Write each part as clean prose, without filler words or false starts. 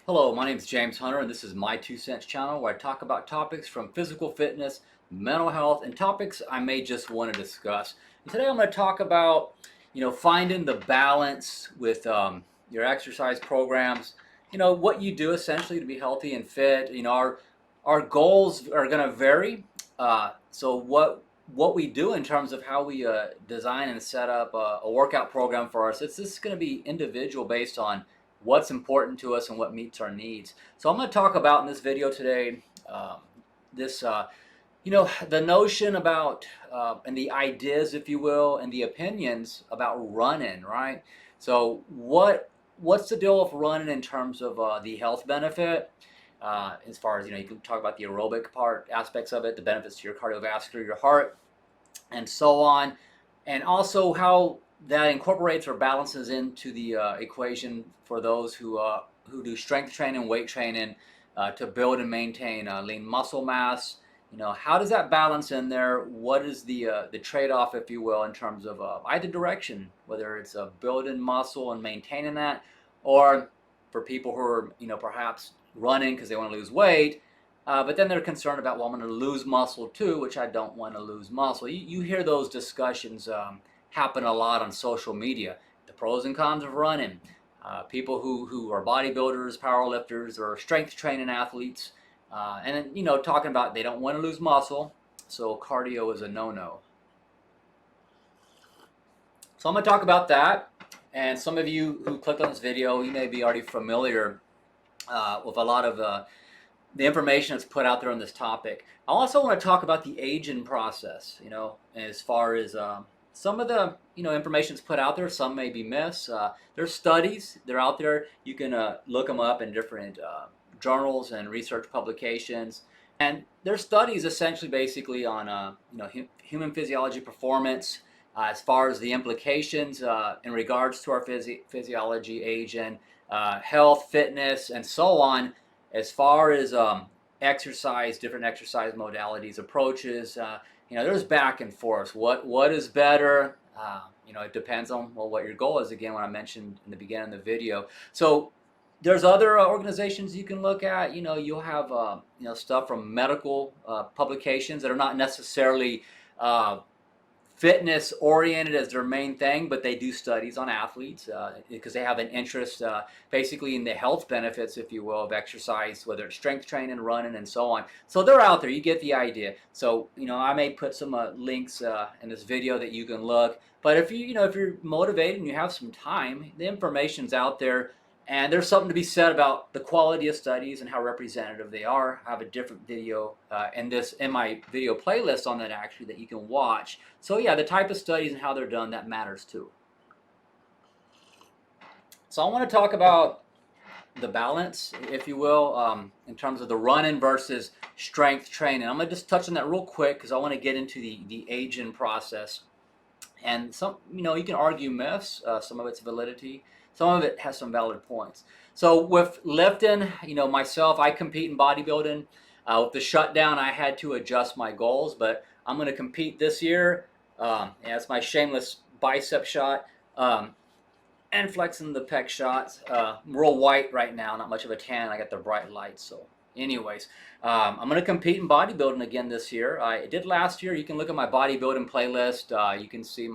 Hello, my name is James Hunter, and this is my 2 cents channel where I talk about topics from physical fitness, mental health, and topics I may just want to discuss. And today I'm going to talk about, finding the balance with your exercise programs. What you do essentially to be healthy and fit. Our goals are going to vary. So what we do in terms of how we design and set up a workout program for us, this is going to be individual based on what's important to us and what meets our needs. So I'm going to talk about in this video today this, the notion about and the ideas, if you will, and the opinions about running, right? So what's the deal with running in terms of the health benefit? As far as, you can talk about the aerobic aspects of it, the benefits to your cardiovascular, your heart, and so on, and also how that incorporates or balances into the equation for those who do strength training, weight training, to build and maintain lean muscle mass. How does that balance in there? What is the trade-off, if you will, in terms of either direction, whether it's building muscle and maintaining that, or for people who are perhaps running because they want to lose weight, but then they're concerned about, well, I'm going to lose muscle too, which I don't want to lose muscle. You hear those discussions happen a lot on social media. The pros and cons of running. People who are bodybuilders, powerlifters, or strength training athletes, and then, talking about they don't want to lose muscle, so cardio is a no-no. So I'm going to talk about that, and some of you who clicked on this video, you may be already familiar with a lot of the information that's put out there on this topic. I also want to talk about the aging process, as far as some of the information that's put out there. Some may be myths. There's studies, they're out there. You can look them up in different journals and research publications. And there's studies essentially basically on human physiology performance, as far as the implications in regards to our physiology, aging, health, fitness, and so on, as far as exercise, different exercise modalities, approaches. There's back and forth. What is better? It depends on what your goal is. Again, what I mentioned in the beginning of the video. So there's other organizations you can look at. You'll have stuff from medical publications that are not necessarily fitness oriented as their main thing, but they do studies on athletes because they have an interest basically in the health benefits, if you will, of exercise, whether it's strength training, running, and so on. So they're out there. You get the idea. So I may put some links in this video that you can look. But if if you're motivated and you have some time, the information's out there. And there's something to be said about the quality of studies and how representative they are. I have a different video in my video playlist on that actually that you can watch. So yeah, the type of studies and how they're done, that matters too. So I want to talk about the balance, if you will, in terms of the running versus strength training. I'm going to just touch on that real quick because I want to get into the aging process. And some, you can argue myths, some of its validity. Some of it has some valid points. So with lifting, myself, I compete in bodybuilding. With the shutdown, I had to adjust my goals, but I'm going to compete this year. It's my shameless bicep shot and flexing the pec shots. I'm real white right now, not much of a tan. I got the bright lights. So anyways, I'm going to compete in bodybuilding again this year. I did last year. You can look at my bodybuilding playlist. You can see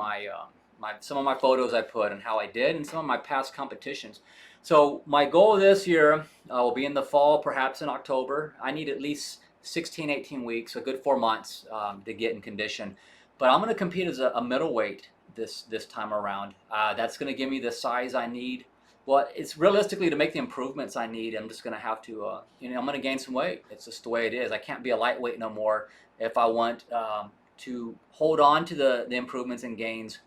some of my photos I put and how I did, and some of my past competitions. So my goal this year will be in the fall, perhaps in October. I need at least 16, 18 weeks, a good 4 months to get in condition. But I'm going to compete as a middleweight this time around. That's going to give me the size I need. Well, it's realistically to make the improvements I need. I'm just going to have to, I'm going to gain some weight. It's just the way it is. I can't be a lightweight no more if I want to hold on to the improvements and gains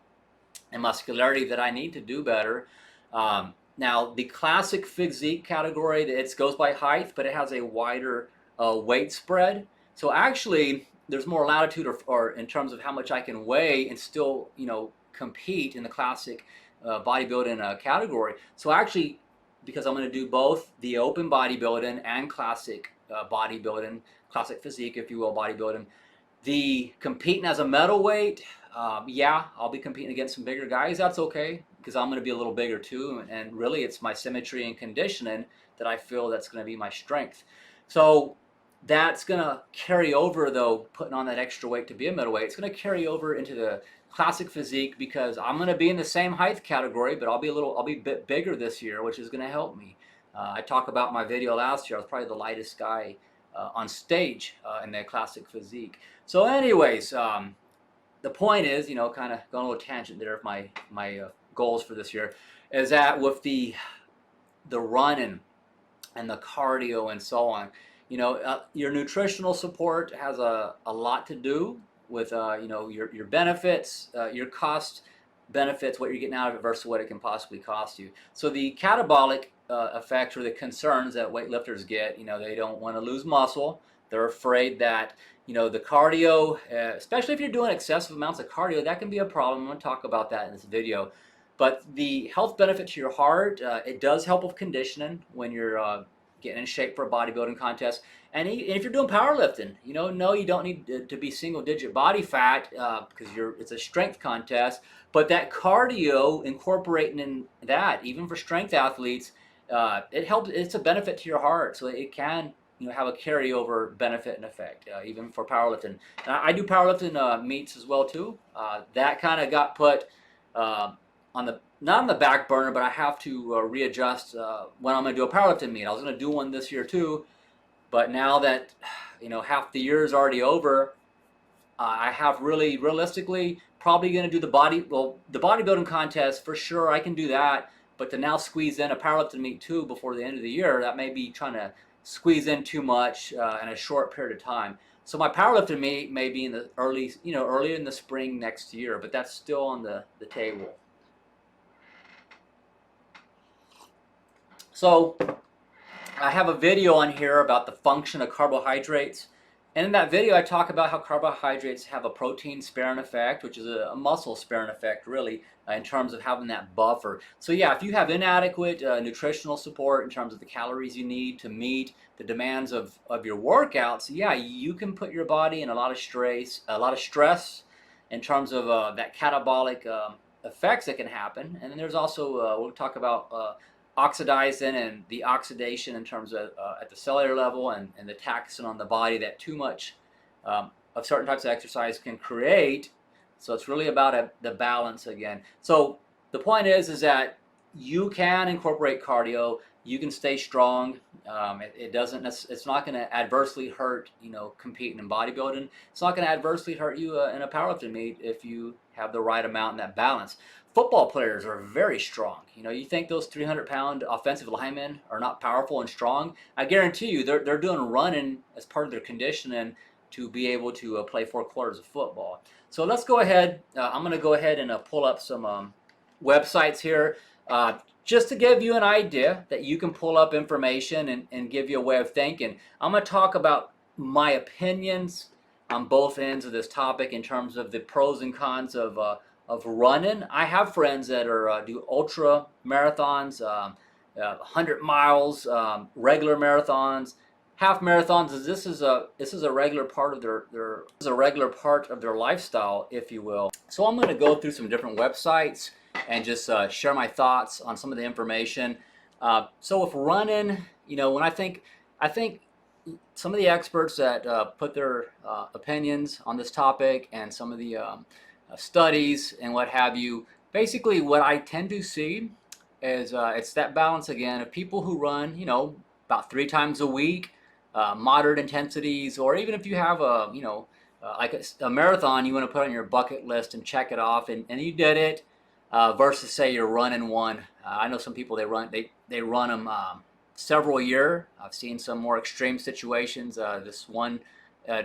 and muscularity that I need to do better. Now, the classic physique category, it goes by height, but it has a wider weight spread. So actually, there's more latitude or in terms of how much I can weigh and still, compete in the classic bodybuilding category. So actually, because I'm going to do both the open bodybuilding and classic bodybuilding, classic physique, if you will, bodybuilding, the competing as a middleweight, yeah, I'll be competing against some bigger guys. That's okay. because I'm going to be a little bigger too, and really it's my symmetry and conditioning that I feel that's going to be my strength. So that's going to carry over, though, putting on that extra weight to be a middleweight. It's going to carry over into the classic physique because I'm going to be in the same height category, but I'll be a bit bigger this year, which is going to help me. I talk about my video last year. I was probably the lightest guy on stage in the classic physique. So anyways, the point is, kind of going a little tangent there of my goals for this year, is that with the running and the cardio and so on, your nutritional support has a lot to do with your benefits, your cost benefits, what you're getting out of it versus what it can possibly cost you. So the catabolic effects or the concerns that weightlifters get, they don't want to lose muscle. They're afraid that the cardio, especially if you're doing excessive amounts of cardio, that can be a problem. I'm going to talk about that in this video. But the health benefit to your heart, it does help with conditioning when you're getting in shape for a bodybuilding contest. And if you're doing powerlifting, no, you don't need to be single-digit body fat because it's a strength contest. But that cardio, incorporating in that, even for strength athletes, it helps. It's a benefit to your heart, so it can have a carryover benefit and effect, even for powerlifting. And I do powerlifting meets as well too. That kind of got put not on the back burner, but I have to readjust when I'm going to do a powerlifting meet. I was going to do one this year too, but now that half the year is already over, I have realistically probably going to do the bodybuilding contest for sure. I can do that, but to now squeeze in a powerlifting meet too before the end of the year, that may be trying to squeeze in too much in a short period of time. So my powerlifting meet may be in the early in the spring next year, but that's still on the table. So I have a video on here about the function of carbohydrates. And in that video, I talk about how carbohydrates have a protein sparing effect, which is a muscle sparing effect, really, in terms of having that buffer. So yeah, if you have inadequate nutritional support in terms of the calories you need to meet the demands of your workouts, yeah, you can put your body in a lot of stress in terms of that catabolic effects that can happen. And then there's also, we'll talk about oxidizing and the oxidation in terms of at the cellular level and the taxing on the body that too much of certain types of exercise can create. So it's really about the balance again. So the point is that you can incorporate cardio. You can stay strong. It's not going to adversely hurt, competing in bodybuilding. It's not going to adversely hurt you in a powerlifting meet if you have the right amount and that balance. Football players are very strong. You think those 300-pound offensive linemen are not powerful and strong? I guarantee you they're doing running as part of their conditioning to be able to play 4 quarters of football. So let's go ahead. I'm going to go ahead and pull up some websites here just to give you an idea that you can pull up information and give you a way of thinking. I'm going to talk about my opinions on both ends of this topic in terms of the pros and cons of running. I have friends that are do ultra marathons, 100 miles, regular marathons, half marathons. This is a regular part of their lifestyle, if you will. So I'm going to go through some different websites and just share my thoughts on some of the information. So with running, when I think some of the experts that put their opinions on this topic and some of the studies and what have you, basically what I tend to see is it's that balance again of people who run, about 3 times a week, moderate intensities, or even if you have like a marathon you want to put on your bucket list and check it off, and you did it, versus say you're running one. I know some people they run them several a year. I've seen some more extreme situations. This one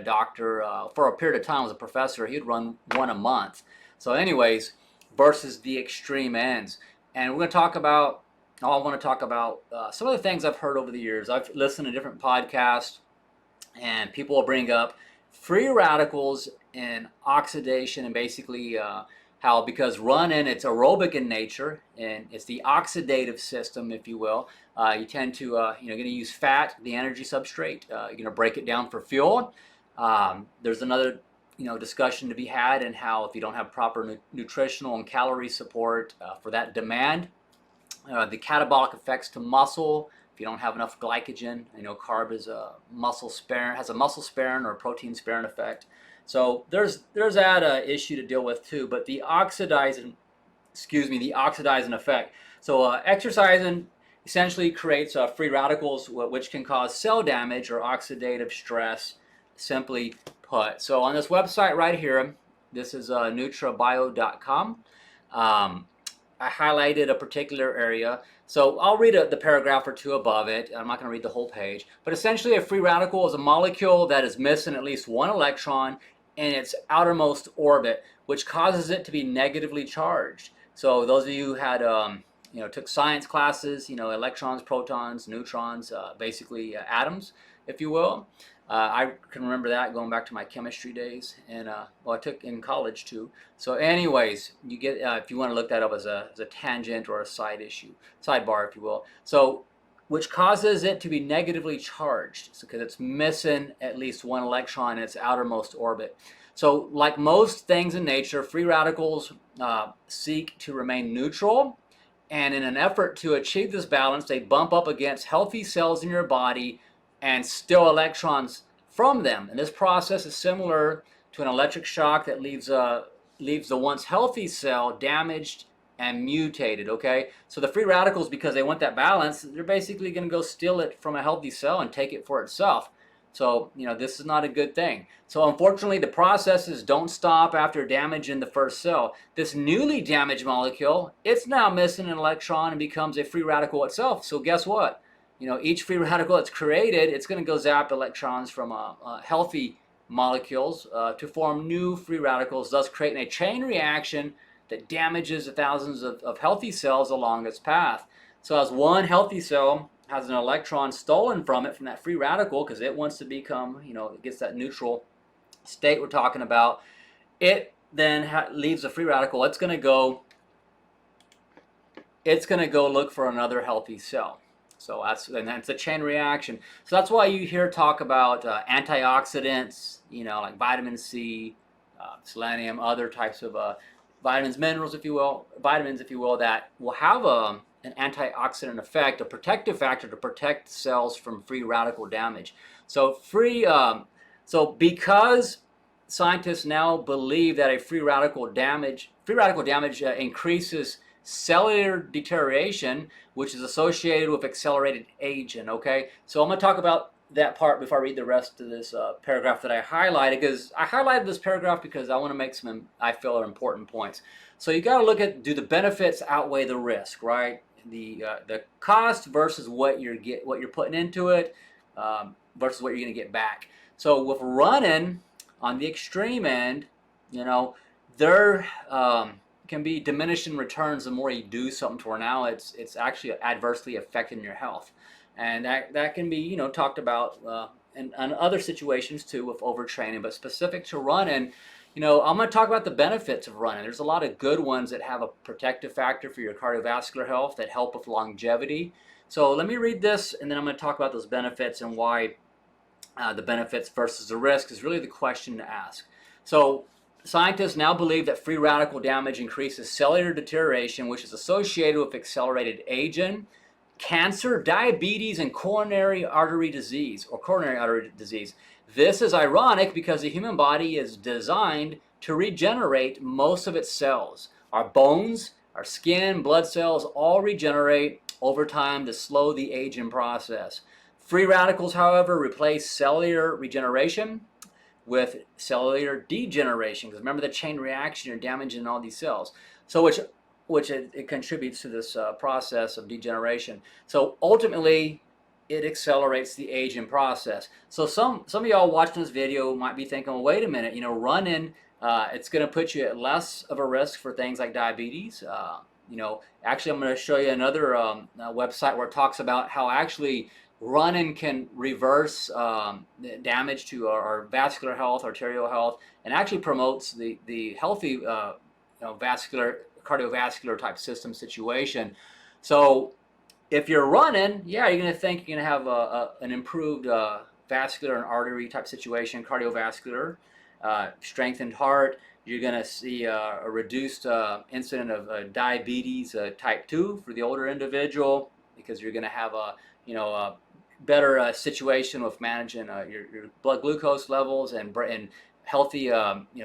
doctor for a period of time was a professor. He'd run one a month. So anyways, versus the extreme ends. And we're going to talk about, I want to talk about some of the things I've heard over the years. I've listened to different podcasts, and people will bring up free radicals and oxidation, and basically how, because running, it's aerobic in nature, and it's the oxidative system, if you will. You tend to, you're going to use fat, the energy substrate. You're going to break it down for fuel. There's another, discussion to be had, and how if you don't have proper nutritional and calorie support for that demand, the catabolic effects to muscle. If you don't have enough glycogen, carb is a muscle sparing, has a muscle sparing or protein sparing effect. So there's that issue to deal with too. But the oxidizing effect. So exercising essentially creates free radicals, which can cause cell damage or oxidative stress, simply put. So on this website right here, this is nutrabio.com. I highlighted a particular area. So I'll read the paragraph or two above it. I'm not going to read the whole page. But essentially, a free radical is a molecule that is missing at least one electron in its outermost orbit, which causes it to be negatively charged. So those of you who had took science classes, electrons, protons, neutrons, basically atoms, if you will. I can remember that going back to my chemistry days, and I took in college too. So anyways, you get, if you want to look that up as a tangent or a sidebar, if you will. So, which causes it to be negatively charged, because it's missing at least one electron in its outermost orbit. So like most things in nature, free radicals seek to remain neutral, and in an effort to achieve this balance, they bump up against healthy cells in your body and steal electrons from them. And this process is similar to an electric shock that leaves the once healthy cell damaged and mutated, okay? So the free radicals, because they want that balance, they're basically going to go steal it from a healthy cell and take it for itself. So, this is not a good thing. So unfortunately, the processes don't stop after damage in the first cell. This newly damaged molecule, it's now missing an electron and becomes a free radical itself. So guess what? Each free radical that's created, it's going to go zap electrons from healthy molecules to form new free radicals, thus creating a chain reaction that damages the thousands of healthy cells along its path. So as one healthy cell has an electron stolen from it, from that free radical, because it wants to become, it gets that neutral state we're talking about, it then leaves a free radical. It's going to go look for another healthy cell. So that's a chain reaction. So that's why you hear talk about antioxidants, like vitamin C, selenium, other types of vitamins, minerals, if you will, that will have an antioxidant effect, a protective factor to protect cells from free radical damage. So because scientists now believe that a free radical damage increases cellular deterioration, which is associated with accelerated aging, okay? So I'm going to talk about that part before I read the rest of this paragraph that I highlighted, because I highlighted this paragraph because I want to make some, I feel, are important points. So you got to look at, do the benefits outweigh the risk, right? The cost versus what you're putting into it versus what you're going to get back. So with running on the extreme end, there can be diminishing returns the more you do something to where now it's actually adversely affecting your health. And that can be, talked about in other situations too with overtraining, but specific to running, I'm going to talk about the benefits of running. There's a lot of good ones that have a protective factor for your cardiovascular health that help with longevity. So let me read this, and then I'm going to talk about those benefits and why the benefits versus the risk is really the question to ask. So scientists now believe that free radical damage increases cellular deterioration, which is associated with accelerated aging, cancer, diabetes, and coronary artery disease. This is ironic because the human body is designed to regenerate most of its cells. Our bones, our skin, blood cells all regenerate over time to slow the aging process. Free radicals, however, replace cellular regeneration with cellular degeneration, because remember the chain reaction, you're damaging all these cells. So which it contributes to this process of degeneration. So ultimately, it accelerates the aging process. So some of y'all watching this video might be thinking, well, wait a minute, running, it's going to put you at less of a risk for things like diabetes. Actually, I'm going to show you another website where it talks about how actually running can reverse damage to our vascular health, arterial health, and actually promotes the healthy cardiovascular type system situation. So if you're running, yeah, you're going to think you're going to have an improved vascular and artery type situation, cardiovascular. strengthened heart. You're going to see a reduced incident of diabetes type 2 for the older individual, because you're going to have a better situation with managing your blood glucose levels and healthy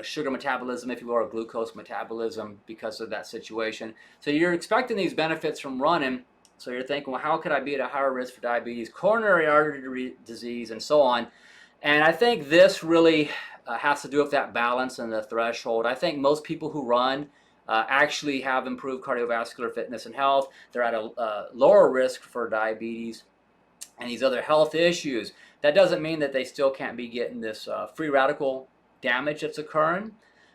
sugar metabolism, if you will, or glucose metabolism because of that situation. So you're expecting these benefits from running. So you're thinking, well, how could I be at a higher risk for diabetes, coronary artery disease, and so on? And I think this really has to do with that balance and the threshold. I think most people who run actually have improved cardiovascular fitness and health. They're at a lower risk for diabetes and these other health issues. That doesn't mean that they still can't be getting this free radical damage that's occurring.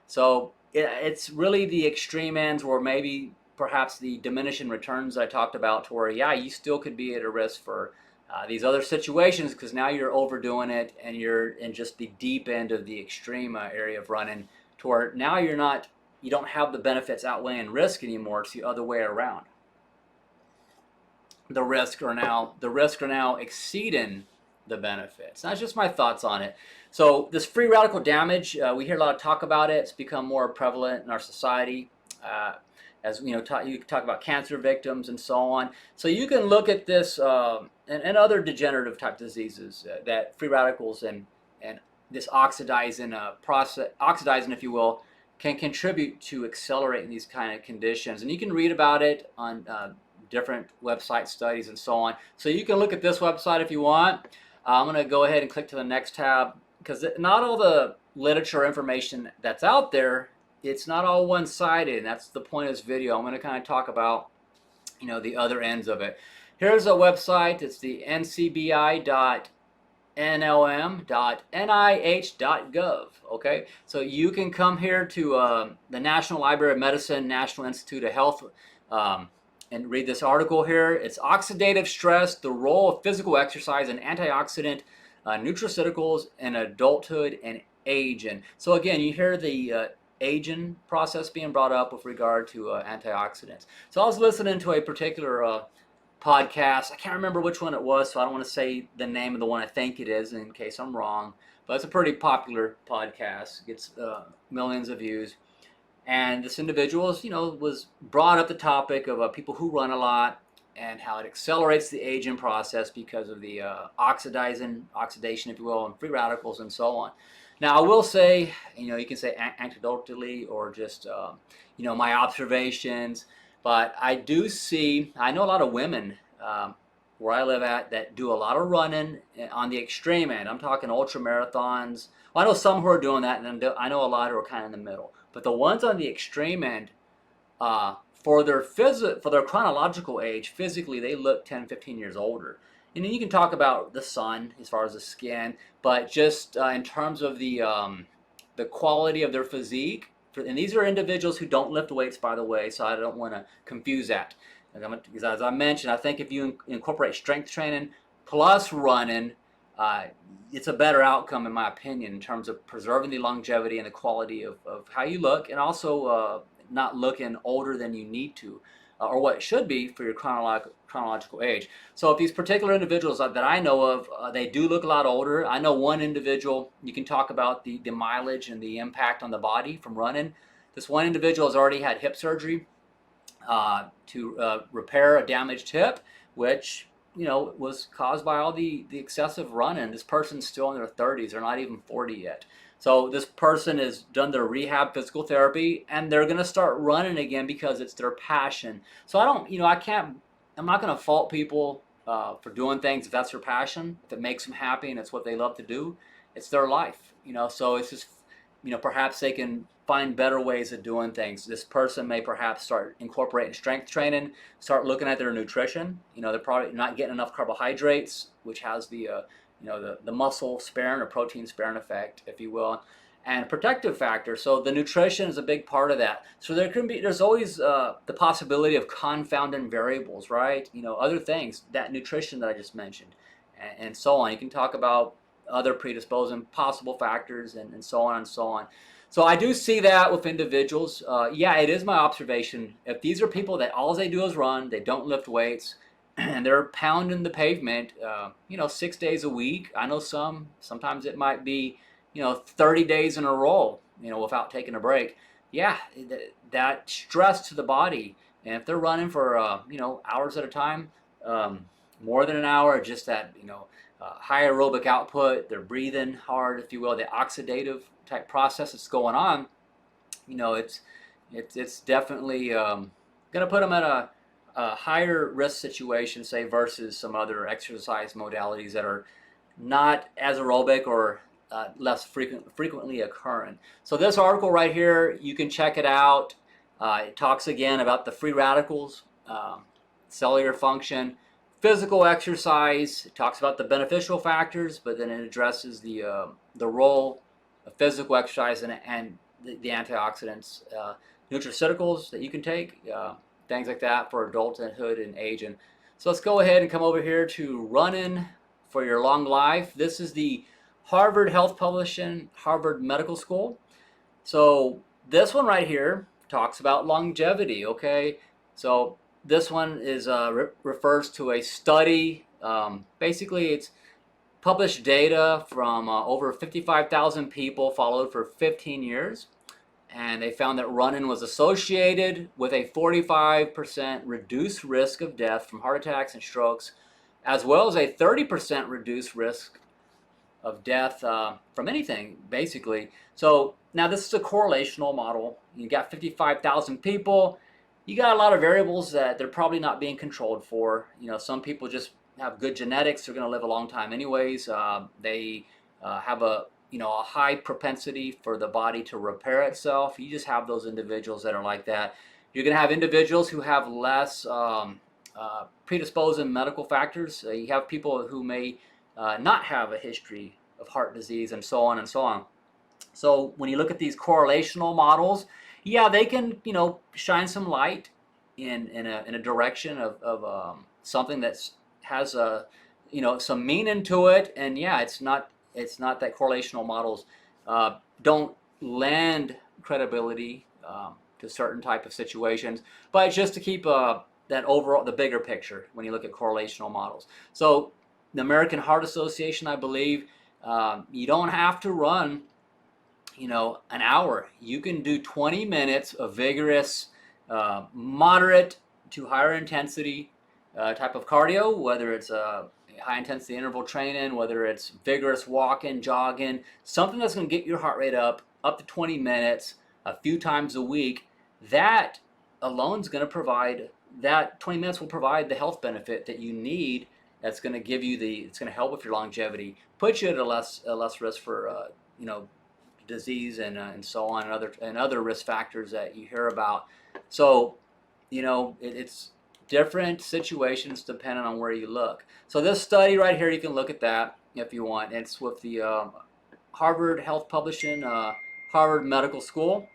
So it's really the extreme ends where maybe perhaps the diminishing returns I talked about, to where, yeah, you still could be at a risk for these other situations, because now you're overdoing it and you're in just the deep end of the extreme area of running, to where now you don't have the benefits outweighing risk anymore. It's the other way around. The risks are now exceeding the benefits. That's just my thoughts on it. So this free radical damage, we hear a lot of talk about it. It's become more prevalent in our society. As you know, you talk about cancer victims and so on. So you can look at this and other degenerative type diseases that free radicals and this oxidizing if you will, can contribute to accelerating these kind of conditions. And you can read about it on different website studies and so on. So you can look at this website if you want. I'm going to go ahead and click to the next tab, because not all the literature information that's out there, it's not all one-sided, and that's the point of this video. I'm going to kind of talk about the other ends of it. Here's a website. It's the ncbi.nlm.nih.gov. Okay, so you can come here to the National Library of Medicine, National Institute of Health, and read this article here. It's Oxidative Stress, the Role of Physical Exercise and Antioxidant Nutraceuticals in Adulthood and Aging. So again, you hear the aging process being brought up with regard to antioxidants. So I was listening to a particular podcast. I can't remember which one it was, so I don't want to say the name of the one I think it is in case I'm wrong. But it's a pretty popular podcast. It gets millions of views. And this individual was brought up the topic of people who run a lot and how it accelerates the aging process because of the oxidation, if you will, and free radicals and so on. Now, I will say, you can say anecdotally or just, my observations, but I know a lot of women where I live at that do a lot of running on the extreme end. I'm talking ultra marathons. Well, I know some who are doing that, and I know a lot who are kind of in the middle. But the ones on the extreme end, for their chronological age, physically they look 10, 15 years older. And then you can talk about the sun as far as the skin, but just in terms of the quality of their physique. And these are individuals who don't lift weights, by the way, so I don't want to confuse that. Because as I mentioned, I think if you incorporate strength training plus running, it's a better outcome, in my opinion, in terms of preserving the longevity and the quality of how you look, and also not looking older than you need to, or what it should be for your chronological age. So if these particular individuals that I know of, they do look a lot older. I know one individual, you can talk about the mileage and the impact on the body from running. This one individual has already had hip surgery to repair a damaged hip, which was caused by all the excessive running. This person's still in their 30s. They're not even 40 yet. So this person has done their rehab physical therapy, and they're going to start running again because it's their passion. So I'm not going to fault people for doing things if that's their passion, if it makes them happy and it's what they love to do. It's their life, so it's just, perhaps they can find better ways of doing things. This person may perhaps start incorporating strength training, start looking at their nutrition. They're probably not getting enough carbohydrates, which has the muscle sparing or protein sparing effect, if you will, and protective factor. So the nutrition is a big part of that. So there's always the possibility of confounding variables, right? Other things, that nutrition that I just mentioned, and so on. You can talk about other predisposing possible factors and so on and so on. So I do see that with individuals. Yeah, it is my observation. If these are people that all they do is run, they don't lift weights, and they're pounding the pavement, 6 days a week. I know sometimes it might be 30 days in a row, without taking a break, yeah, that stress to the body. And if they're running for, hours at a time, um, more than an hour, just that, high aerobic output, they're breathing hard, if you will, the oxidative type process that's going on, it's definitely going to put them at a higher risk situation, say, versus some other exercise modalities that are not as aerobic or less frequently occurring. So this article right here, you can check it out. It talks again about the free radicals, cellular function, physical exercise. It talks about the beneficial factors, but then it addresses the role of physical exercise and the antioxidants, nutraceuticals that you can take, things like that for adulthood and age. And so let's go ahead and come over here to running for your long life. This is the Harvard Health Publishing, Harvard Medical School. So this one right here talks about longevity, okay? So this one is refers to a study. Basically, it's published data from over 55,000 people followed for 15 years. And they found that running was associated with a 45% reduced risk of death from heart attacks and strokes, as well as a 30% reduced risk of death from anything, basically. So now this is a correlational model. You got 55,000 people. You got a lot of variables that they're probably not being controlled for. Some people just have good genetics. They're going to live a long time anyways. They have a high propensity for the body to repair itself. You just have those individuals that are like that. You're going to have individuals who have less predisposing medical factors. You have people who may not have a history of heart disease, and so on and so on. So when you look at these correlational models, yeah, they can shine some light in a direction of something that's has some meaning to it. And yeah, it's not that correlational models don't lend credibility to certain type of situations, but it's just to keep that overall, the bigger picture when you look at correlational models. So the American Heart Association, I believe, you don't have to run an hour. You can do 20 minutes of vigorous, moderate to higher intensity type of cardio, whether it's high intensity interval training, whether it's vigorous walking, jogging, something that's going to get your heart rate up to 20 minutes a few times a week. That alone is going to provide, that 20 minutes will provide the health benefit that you need. That's going to give you it's going to help with your longevity, put you at a less risk for disease and so on, and other risk factors that you hear about. So it's different situations depending on where you look. So this study right here, you can look at that if you want. It's with the Harvard Health Publishing, Harvard Medical School.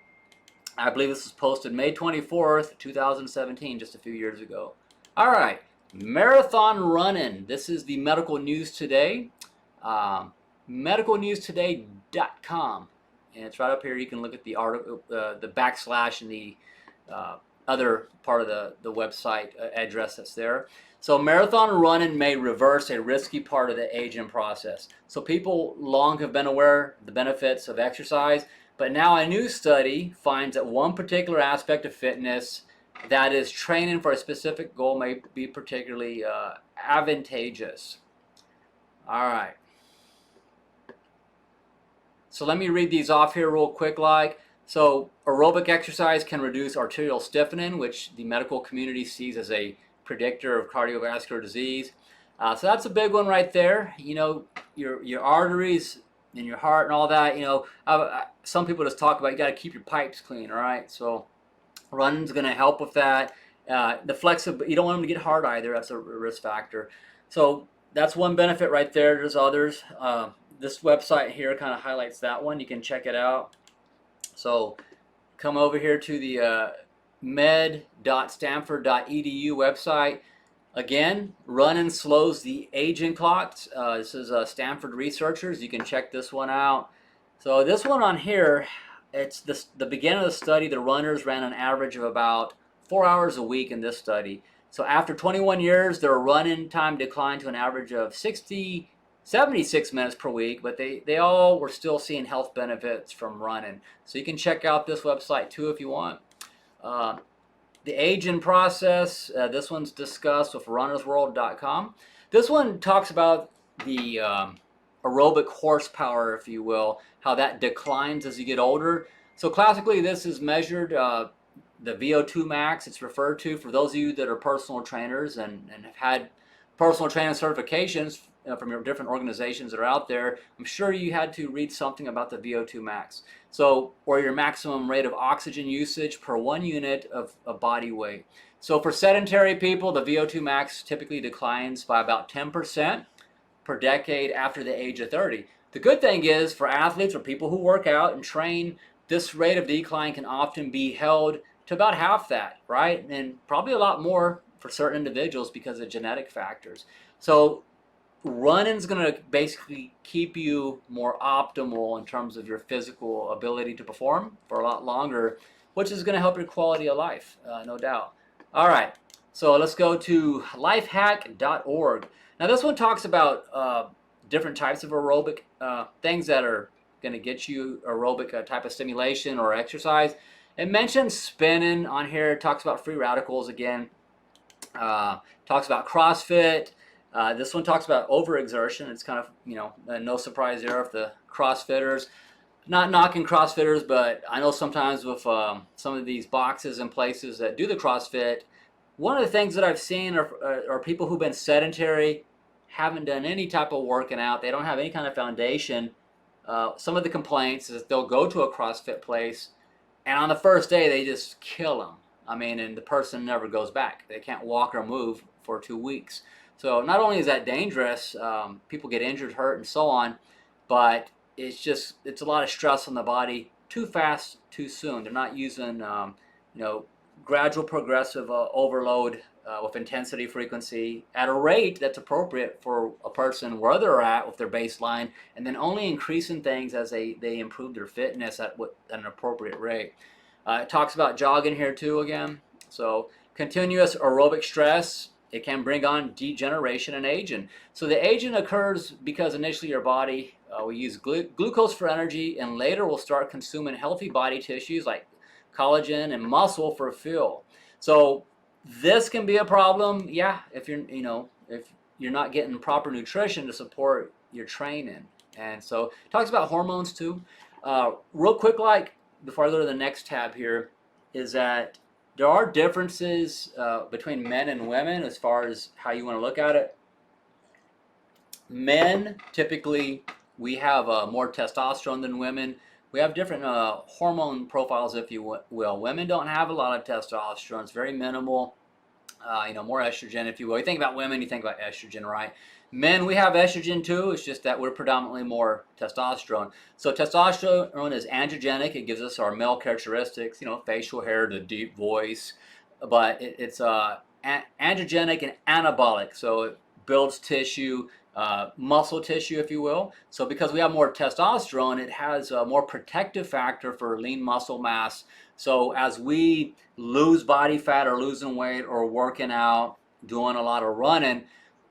I believe this was posted May 24th, 2017, just a few years ago. All right, marathon running. This is the Medical News Today, medicalnewstoday.com. And it's right up here. You can look at the article, the backslash and the other part of the website address that's there. So marathon running may reverse a risky part of the aging process. So people long have been aware of the benefits of exercise, but now a new study finds that one particular aspect of fitness, that is training for a specific goal, may be particularly advantageous. All right. So let me read these off here real quick. So aerobic exercise can reduce arterial stiffening, which the medical community sees as a predictor of cardiovascular disease. So that's a big one right there. Your arteries and your heart and all that. Some people just talk about you got to keep your pipes clean. All right. So running's going to help with that. The flexibility, you don't want them to get hard either. That's a risk factor. So that's one benefit right there. There's others. This website here kind of highlights that one. You can check it out. So come over here to the med.stanford.edu website. Again, running slows the aging clocks. This is Stanford researchers. You can check this one out. So this one on here, it's the beginning of the study. The runners ran an average of about 4 hours a week in this study. So after 21 years, their running time declined to an average of 60 76 minutes per week, but they all were still seeing health benefits from running. So you can check out this website too if you want. The aging process, this one's discussed with runnersworld.com. This one talks about the aerobic horsepower, if you will, how that declines as you get older. So classically, this is measured, the Vo2 Max, it's referred to for those of you that are personal trainers and have had personal training certifications from your different organizations that are out there. I'm sure you had to read something about the Vo2 Max. So, or your maximum rate of oxygen usage per 1 unit of body weight. So for sedentary people, the Vo2 Max typically declines by about 10% per decade after the age of 30. The good thing is for athletes or people who work out and train, this rate of decline can often be held to about half that, right? And probably a lot more for certain individuals because of genetic factors. So running's going to basically keep you more optimal in terms of your physical ability to perform for a lot longer, which is going to help your quality of life, no doubt. All right, so let's go to lifehack.org. Now this one talks about different types of aerobic things that are going to get you aerobic type of stimulation or exercise. It mentions spinning on here. It talks about free radicals again. Talks about CrossFit. This one talks about overexertion. It's kind of, no surprise there if the CrossFitters, not knocking CrossFitters, but I know sometimes with some of these boxes and places that do the CrossFit, one of the things that I've seen are people who've been sedentary, haven't done any type of working out, they don't have any kind of foundation. Some of the complaints is they'll go to a CrossFit place, and on the first day they just kill them. I mean, and the person never goes back. They can't walk or move for 2 weeks. So not only is that dangerous, people get injured, hurt, and so on, but it's a lot of stress on the body too fast, too soon. They're not using, gradual progressive overload with intensity frequency at a rate that's appropriate for a person where they're at with their baseline, and then only increasing things as they improve their fitness at an appropriate rate. It talks about jogging here too again. So continuous aerobic stress, it can bring on degeneration and aging. So the aging occurs because initially your body will use glucose for energy, and later will start consuming healthy body tissues like collagen and muscle for fuel. So this can be a problem, yeah, if you're not getting proper nutrition to support your training. And so it talks about hormones too. Real quick, before I go to the next tab here, is that there are differences between men and women as far as how you want to look at it. Men, typically, we have more testosterone than women. We have different hormone profiles, if you will. Women don't have a lot of testosterone. It's very minimal. More estrogen, if you will. You think about women, you think about estrogen, right? Men, we have estrogen too. It's just that we're predominantly more testosterone. So testosterone is androgenic. It gives us our male characteristics, facial hair, the deep voice. But it's androgenic and anabolic. So it builds tissue, muscle tissue, if you will. So because we have more testosterone, it has a more protective factor for lean muscle mass. So as we lose body fat or losing weight or working out, doing a lot of running,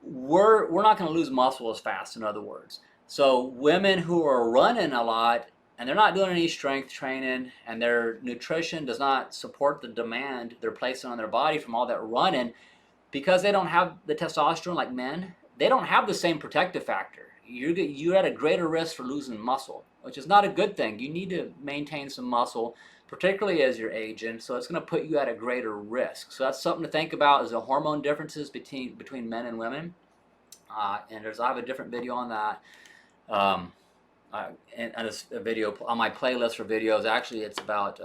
we're not going to lose muscle as fast, in other words. So women who are running a lot and they're not doing any strength training and their nutrition does not support the demand they're placing on their body from all that running, because they don't have the testosterone like men, they don't have the same protective factor. You're at a greater risk for losing muscle, which is not a good thing. You need to maintain some muscle, particularly as you're aging, so it's going to put you at a greater risk. So that's something to think about, is the hormone differences between men and women. And I have a different video on that. And a video on my playlist for videos. Actually, it's about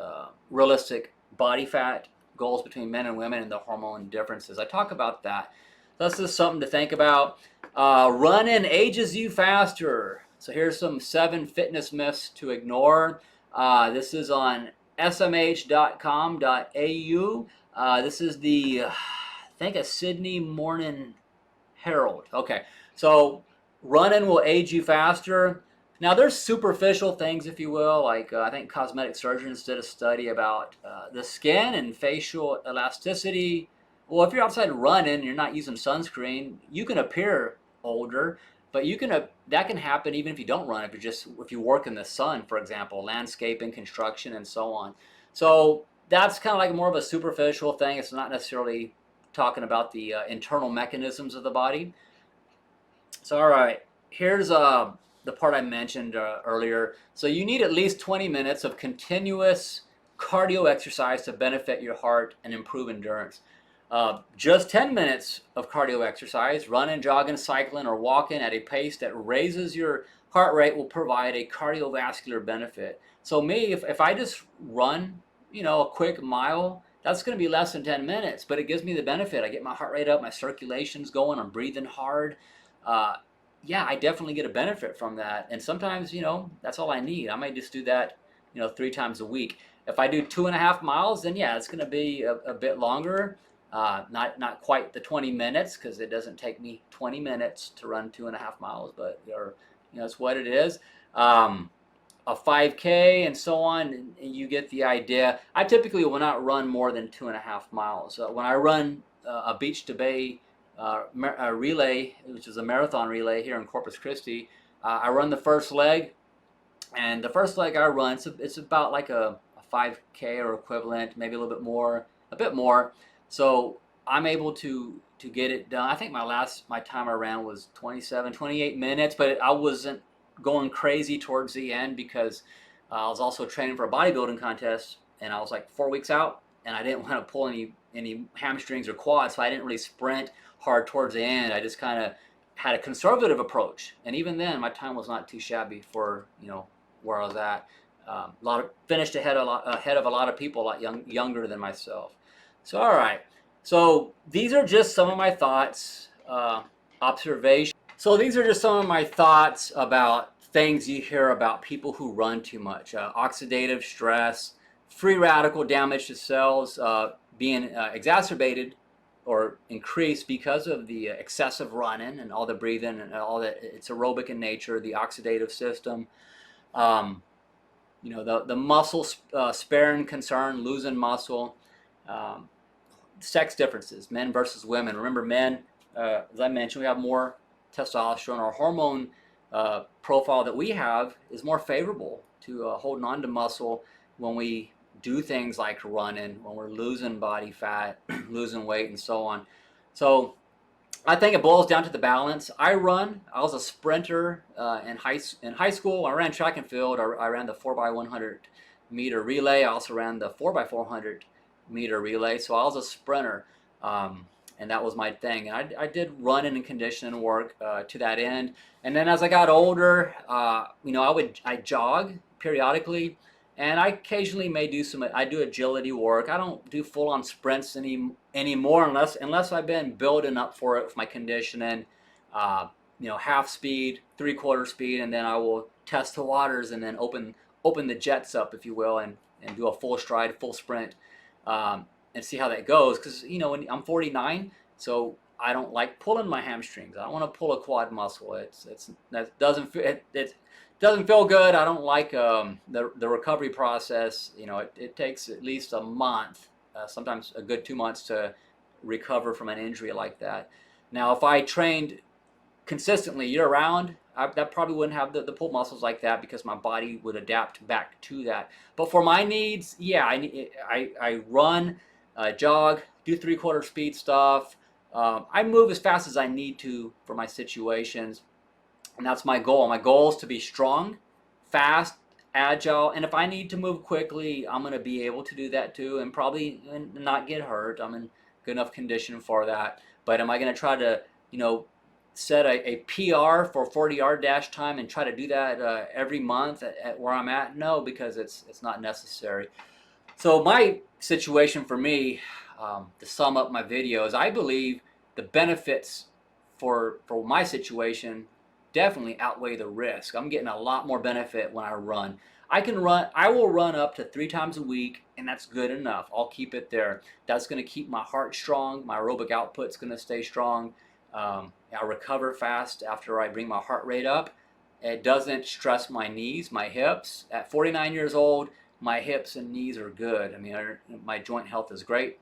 realistic body fat goals between men and women and the hormone differences. I talk about that. That's just something to think about. Running ages you faster. So here's some 7 fitness myths to ignore. This is on smh.com.au. This is the, I think, a Sydney Morning Herald. Okay, so running will age you faster. Now there's superficial things, if you will, like I think cosmetic surgeons did a study about the skin and facial elasticity. Well, if you're outside running and you're not using sunscreen, you can appear older. But you can that can happen even if you don't run. If you work in the sun, for example, landscaping, construction, and so on. So that's kind of like more of a superficial thing. It's not necessarily talking about the internal mechanisms of the body. So all right, here's the part I mentioned earlier. So you need at least 20 minutes of continuous cardio exercise to benefit your heart and improve endurance. Just 10 minutes of cardio exercise, running, jogging, cycling, or walking at a pace that raises your heart rate will provide a cardiovascular benefit. So me, if I just run, a quick mile, that's going to be less than 10 minutes, but it gives me the benefit. I get my heart rate up, my circulation's going, I'm breathing hard. Uh, yeah, I definitely get a benefit from that. And sometimes, that's all I need. I might just do that, 3 times a week. If I do 2.5 miles, then yeah, it's going to be a bit longer. Not quite the 20 minutes, because it doesn't take me 20 minutes to run 2.5 miles, but it's what it is. A 5K and so on, and you get the idea. I typically will not run more than 2.5 miles. When I run a beach to bay relay, which is a marathon relay here in Corpus Christi, I run the first leg, and the first leg I run, it's about like a 5K or equivalent, maybe a little bit more, a bit more. So I'm able to get it done. I think my time I ran was 28 minutes, but I wasn't going crazy towards the end because I was also training for a bodybuilding contest, and I was like 4 weeks out, and I didn't want to pull any hamstrings or quads, so I didn't really sprint hard towards the end. I just kind of had a conservative approach, and even then, my time was not too shabby for where I was at. Finished ahead of a lot of people a lot younger than myself. So all right, so these are just some of my thoughts, observations. So these are just some of my thoughts about things you hear about people who run too much. Oxidative stress, free radical damage to cells being exacerbated or increased because of the excessive running and all the breathing and all that. It's aerobic in nature, the oxidative system. The muscle sparing concern, losing muscle. Sex differences, men versus women. Remember, men, as I mentioned, we have more testosterone. Our hormone profile that we have is more favorable to holding on to muscle when we do things like running, when we're losing body fat, losing weight, and so on. So I think it boils down to the balance. I was a sprinter in high school. I ran track and field. I ran the 4x100 meter relay. I also ran the 4x400 meter relay. So I was a sprinter, and that was my thing. And I did running and conditioning work to that end. And then as I got older, I jog periodically, and I occasionally may do I do agility work. I don't do full-on sprints anymore unless I've been building up for it with my conditioning, half speed, 3/4 speed, and then I will test the waters and then open the jets up, if you will, and do a full stride, full sprint, and see how that goes. Because when I'm 49, so I don't like pulling my hamstrings. I don't want to pull a quad muscle. That doesn't feel good. I don't like the recovery process. It takes at least a month, sometimes a good 2 months to recover from an injury like that. Now, if I trained consistently year-round, that probably wouldn't have the pull muscles like that, because my body would adapt back to that. But for my needs, yeah, I run, jog, do 3/4 speed stuff. I move as fast as I need to for my situations, and that's my goal. My goal is to be strong, fast, agile, and if I need to move quickly, I'm going to be able to do that too, and probably not get hurt. I'm in good enough condition for that. But am I going to try to, set a PR for 40-yard dash time and try to do that every month at where I'm at? No, because it's not necessary. So my situation for me, to sum up my videos, I believe the benefits for my situation definitely outweigh the risk. I'm getting a lot more benefit when I run. I will run up to 3 times a week, and that's good enough. I'll keep it there. That's going to keep my heart strong. My aerobic output's going to stay strong. I recover fast after I bring my heart rate up. It doesn't stress my knees, my hips. At 49 years old, my hips and knees are good. I mean, my joint health is great.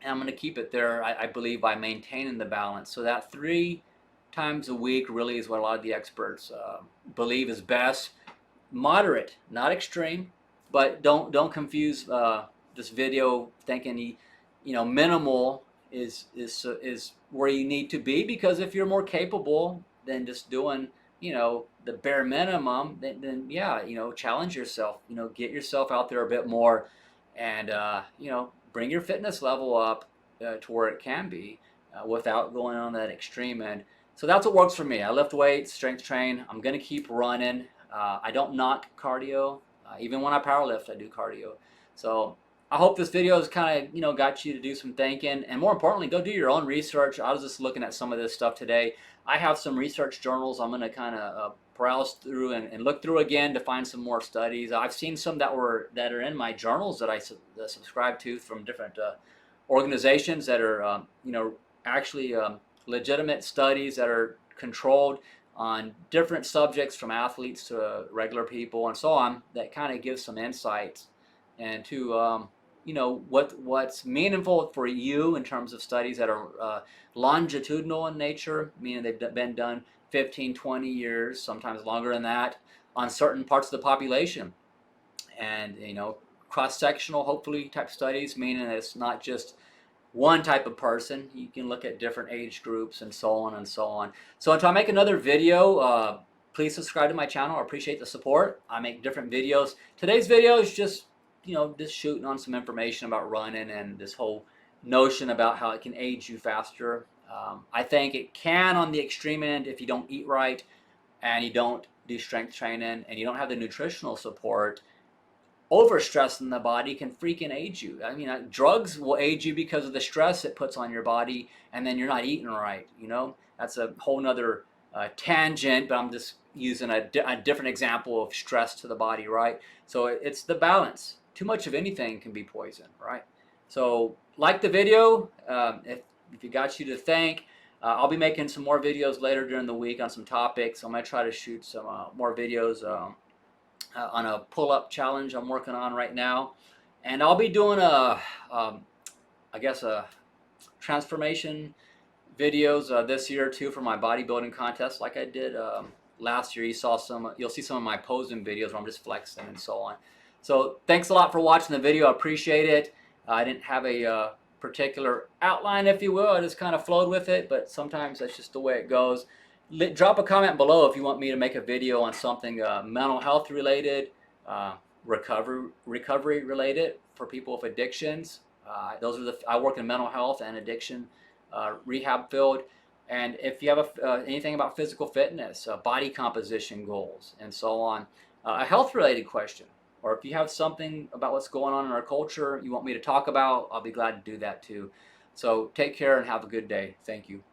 And I'm going to keep it there, I believe, by maintaining the balance. So that 3 times a week really is what a lot of the experts believe is best. Moderate, not extreme, but don't confuse this video thinking minimal is where you need to be, because if you're more capable than just doing the bare minimum, then yeah, challenge yourself, get yourself out there a bit more, and bring your fitness level up to where it can be without going on that extreme end. So that's what works for me. I lift weights, strength train. I'm gonna keep running. I don't knock cardio. Even when I powerlift, I do cardio. So I hope this video has kind of got you to do some thinking, and more importantly, go do your own research. I was just looking at some of this stuff today. I have some research journals I'm going to kind of browse through and look through again to find some more studies. I've seen some that are in my journals that I subscribe to from different organizations that are actually legitimate studies that are controlled on different subjects, from athletes to regular people and so on, that kind of gives some insights into what's meaningful for you in terms of studies that are longitudinal in nature, meaning they've been done 15, 20 years, sometimes longer than that, on certain parts of the population. And cross-sectional, hopefully, type studies, meaning that it's not just one type of person. You can look at different age groups and so on and so on. So until I make another video, please subscribe to my channel. I appreciate the support. I make different videos. Today's video is just just shooting on some information about running and this whole notion about how it can age you faster. I think it can on the extreme end if you don't eat right and you don't do strength training and you don't have the nutritional support. Overstress in the body can freaking age you. I mean, drugs will age you because of the stress it puts on your body, and then you're not eating right. That's a whole nother tangent, but I'm just using a different example of stress to the body, right? So it's the balance. Too much of anything can be poison, right? So like the video, if it got you to think. I'll be making some more videos later during the week on some topics. I'm going to try to shoot some more videos on a pull-up challenge I'm working on right now, and I'll be doing I guess a transformation videos this year too for my bodybuilding contest, like I did last year. You'll see some of my posing videos where I'm just flexing and so on. So thanks a lot for watching the video. I appreciate it. I didn't have a particular outline, if you will. I just kind of flowed with it, but sometimes that's just the way it goes. Drop a comment below if you want me to make a video on something mental health related, recovery related for people with addictions. I work in mental health and addiction rehab field. And if you have anything about physical fitness, body composition goals, and so on, a health related question, or if you have something about what's going on in our culture you want me to talk about, I'll be glad to do that too. So take care and have a good day. Thank you.